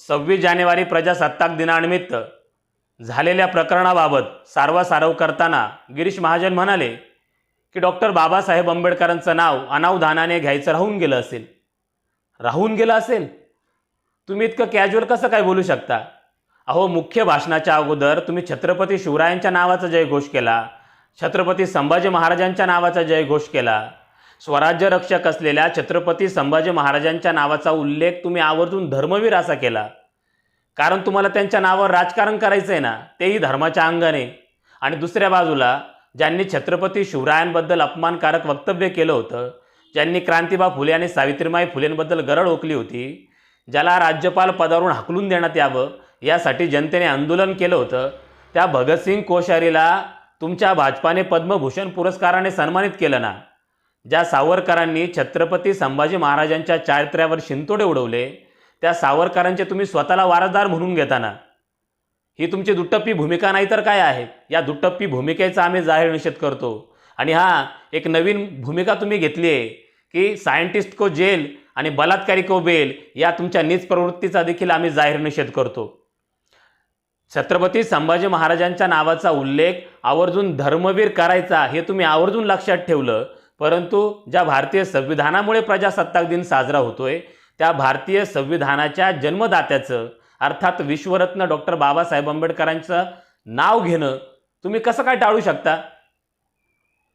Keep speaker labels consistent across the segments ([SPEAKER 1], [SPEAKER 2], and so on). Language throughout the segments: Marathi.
[SPEAKER 1] 26 जानेवारी प्रजासत्ताक दिनानिमित्त झालेल्या प्रकरणाबाबत सारवासारव करताना गिरीश महाजन म्हणाले की डॉक्टर बाबासाहेब आंबेडकरांचं नाव अनावधानाने घ्यायचं राहून गेलं असेल। तुम्ही इतकं कॅज्युअल कसं काय बोलू शकता? अहो, मुख्य भाषणाच्या अगोदर तुम्ही छत्रपती शिवरायांच्या नावाचा जयघोष केला, छत्रपती संभाजी महाराजांच्या नावाचा जयघोष केला, स्वराज्य रक्षक असलेल्या छत्रपती संभाजी महाराजांच्या नावाचा उल्लेख तुम्ही आवर्जून धर्मवीर असा केला, कारण तुम्हाला त्यांच्या नावावर राजकारण करायचं आहे ना, तेही धर्माच्या अंगाने। आणि दुसऱ्या बाजूला ज्यांनी छत्रपती शिवरायांबद्दल अपमानकारक वक्तव्य केलं होतं, ज्यांनी क्रांतिबा फुले आणि सावित्रीबाई फुलेंबद्दल गरळ ओकली होती, ज्याला राज्यपाल पदावरून हाकलून देण्यात यावं यासाठी जनतेने आंदोलन केलं होतं, त्या भगतसिंग कोश्यारीला तुमच्या भाजपाने पद्मभूषण पुरस्काराने सन्मानित केलं ना। ज्या सावरकरांनी छत्रपती संभाजी महाराजांच्या चारित्र्यावर शिंतोडे उडवले, त्या सावरकरांचे तुम्ही स्वतःला वारसदार म्हणून घेताना ही तुमची दुट्टप्पी भूमिका नाही तर काय आहे? या दुट्टप्पी भूमिकेचा आम्ही जाहीर निषेध करतो। आणि एक नवीन भूमिका तुम्ही घेतली आहे की सायंटिस्ट को जेल आणि बलात्कारी को बेल, या तुमच्या नीच प्रवृत्तीचा देखील आम्ही जाहीर निषेध करतो। छत्रपती संभाजी महाराजांच्या नावाचा उल्लेख आवर्जून धर्मवीर करायचा हे तुम्ही आवर्जून लक्षात ठेवलं, परंतु ज्या भारतीय संविधानामुळे प्रजासत्ताक दिन साजरा होतोय, त्या भारतीय संविधानाच्या जन्मदात्याचं अर्थात विश्वरत्न डॉक्टर बाबासाहेब आंबेडकरांचं नाव घेणं तुम्ही कसं काय टाळू शकता?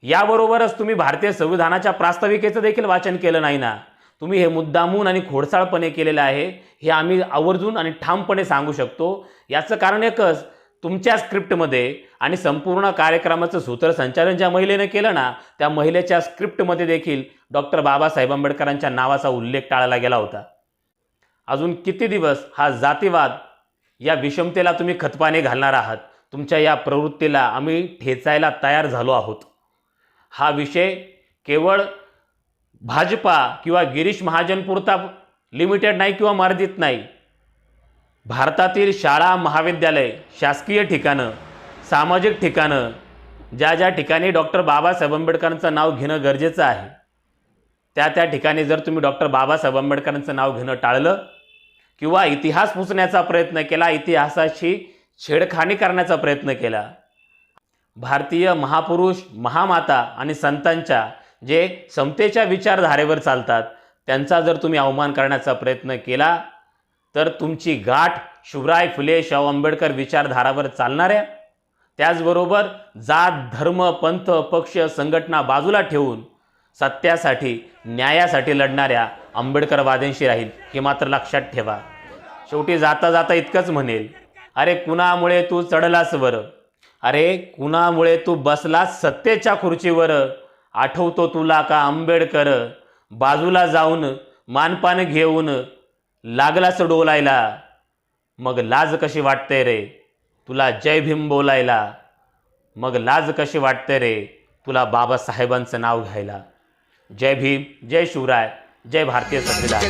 [SPEAKER 1] याबरोबरच तुम्ही भारतीय संविधानाच्या प्रास्ताविकेचं देखील वाचन केलं नाही ना। तुम्ही हे मुद्दामून आणि खोडसाळपणे केलेलं आहे, हे आम्ही आवर्जून आणि ठामपणे सांगू शकतो। याचं कारण एकच, तुमच्या स्क्रिप्टमध्ये आणि संपूर्ण कार्यक्रमाचं सूत्रसंचालन ज्या महिलेने केलं ना, त्या महिलेच्या स्क्रिप्टमध्ये देखील डॉक्टर बाबासाहेब आंबेडकरांच्या नावाचा उल्लेख टाळला गेला होता। अजून किती दिवस हा जातीवाद या विषमतेला तुम्ही खतपाणी घालणार आहात? तुमच्या या प्रवृत्तीला आम्ही ठेचायला तयार झालो आहोत। हा विषय केवळ भाजपा किंवा गिरीश महाजनपुरता लिमिटेड नाही किंवा मर्यादित नाही। भारतातील शाळा, महाविद्यालय, शासकीय ठिकाणं, सामाजिक ठिकाणं, ज्या ठिकाणी डॉक्टर बाबासाहेब आंबेडकरांचं नाव घेणं गरजेचं आहे, त्या ठिकाणी जर तुम्ही डॉक्टर बाबासाहेब आंबेडकरांचं नाव घेणं टाळलं किंवा इतिहास पुसण्याचा प्रयत्न केला, इतिहासाशी छेडखानी करण्याचा प्रयत्न केला, भारतीय महापुरुष, महामाता आणि संतांच्या जे समतेच्या विचारधारेवर चालतात त्यांचा जर तुम्ही अवमान करण्याचा प्रयत्न केला, तर तुमची गाठ शिवराय फुले शाहू आंबेडकर विचारधारावर चालणाऱ्या, त्याचबरोबर जात, धर्म, पंथ, पक्ष, संघटना बाजूला ठेवून सत्यासाठी, न्यायासाठी लढणाऱ्या आंबेडकरवाद्यांशी राहील, हे मात्र लक्षात ठेवा। शेवटी जाता जाता इतकंच म्हणेल, अरे कुणामुळे तू चढलास वर, अरे कुणामुळे तू बसलास सत्तेच्या खुर्चीवर, आठवतो तुला का आंबेडकर, बाजूला जाऊन मानपान घेऊन लागलास डोलायला, मग लाज कशी वाटते रे तुला जय भीम बोलायला, मग लाज कशी वाटते रे तुला बाबासाहेबांचं नाव घ्यायला। जय भीम, जय शिवराय, जय भारतीय संविधान।